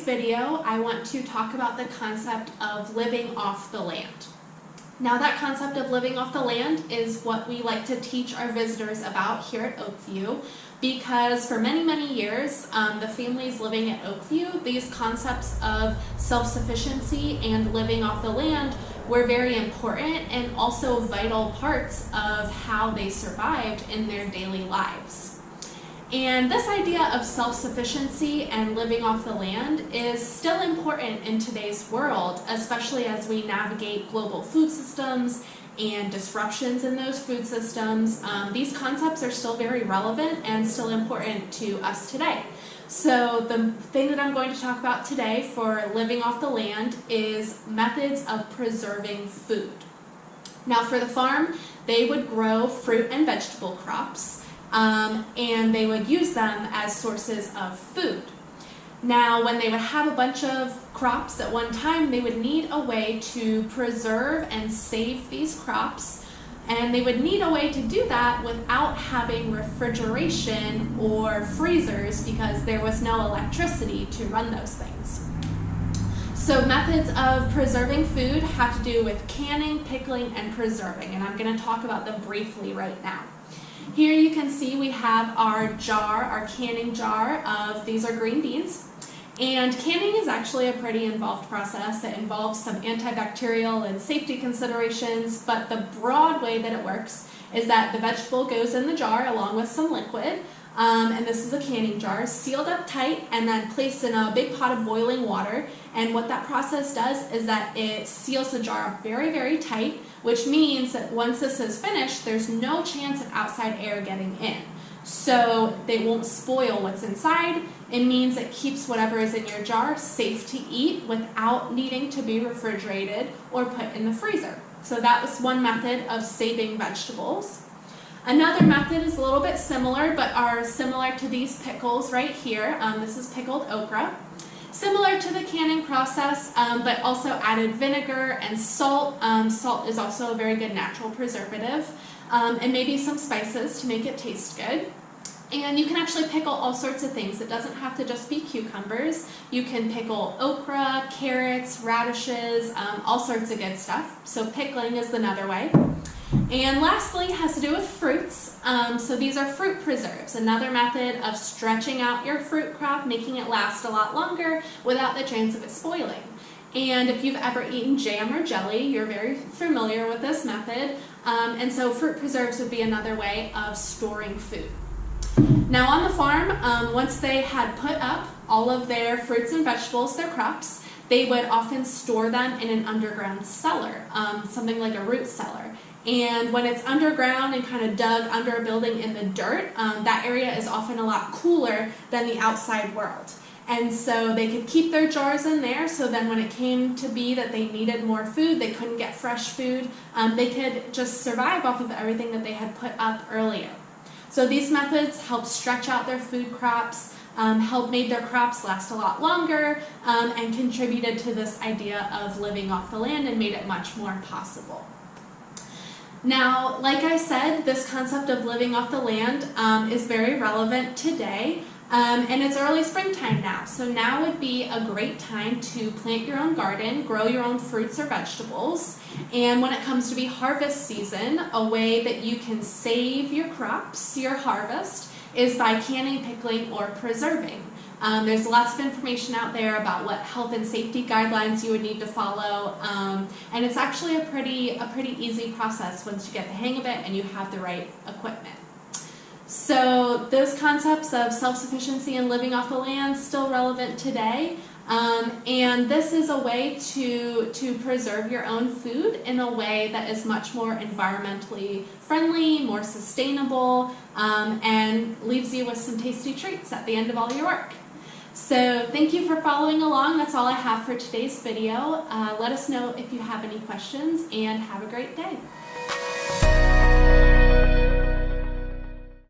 video, I want to talk about the concept of living off the land. Now, that concept of living off the land is what we like to teach our visitors about here at Oakview, because for many, many years, the families living at Oakview, these concepts of self-sufficiency and living off the land were very important and also vital parts of how they survived in their daily lives. And this idea of self-sufficiency and living off the land is still important in today's world, especially as we navigate global food systems and disruptions in those food systems. These concepts are still very relevant and still important to us today. So the thing that I'm going to talk about today for living off the land is methods of preserving food. Now, for the farm, they would grow fruit and vegetable crops, and they would use them as sources of food. Now, when they would have a bunch of crops at one time, they would need a way to preserve and save these crops, and they would need a way to do that without having refrigeration or freezers because there was no electricity to run those things. So methods of preserving food have to do with canning, pickling, and preserving, and I'm going to talk about them briefly right now. Here you can see we have our jar, our canning jar of, these are green beans. And canning is actually a pretty involved process. It involves some antibacterial and safety considerations, but the broad way that it works is that the vegetable goes in the jar along with some liquid, and this is a canning jar, sealed up tight and then placed in a big pot of boiling water. And what that process does is that it seals the jar up very, very tight, which means that once this is finished, there's no chance of outside air getting in. So they won't spoil what's inside. It means it keeps whatever is in your jar safe to eat without needing to be refrigerated or put in the freezer. So that was one method of saving vegetables. Another method is a little bit similar, but are similar to these pickles right here. This is pickled okra. Similar to the canning process, but also added vinegar and salt. Salt is also a very good natural preservative, and maybe some spices to make it taste good. And you can actually pickle all sorts of things. It doesn't have to just be cucumbers. You can pickle okra, carrots, radishes, all sorts of good stuff. So pickling is another way. And lastly, has to do with fruits. So these are fruit preserves, another method of stretching out your fruit crop, making it last a lot longer without the chance of it spoiling. And if you've ever eaten jam or jelly, you're very familiar with this method. And so fruit preserves would be another way of storing food. Now on the farm, once they had put up all of their fruits and vegetables, their crops, they would often store them in an underground cellar, something like a root cellar. And when it's underground and kind of dug under a building in the dirt, that area is often a lot cooler than the outside world. And so they could keep their jars in there, so then when it came to be that they needed more food, they couldn't get fresh food, they could just survive off of everything that they had put up earlier. So these methods help stretch out their food crops, help made their crops last a lot longer, and contributed to this idea of living off the land and made it much more possible. Now, like I said, this concept of living off the land is very relevant today, and it's early springtime now. So now would be a great time to plant your own garden, grow your own fruits or vegetables, and when it comes to be harvest season, a way that you can save your crops, your harvest, is by canning, pickling, or preserving. There's lots of information out there about what health and safety guidelines you would need to follow, and it's actually a pretty easy process once you get the hang of it and you have the right equipment. So those concepts of self-sufficiency and living off the land still relevant today, and this is a way to preserve your own food in a way that is much more environmentally friendly, more sustainable, and leaves you with some tasty treats at the end of all your work. So thank you for following along. That's all I have for today's video. Let us know if you have any questions, and have a great day.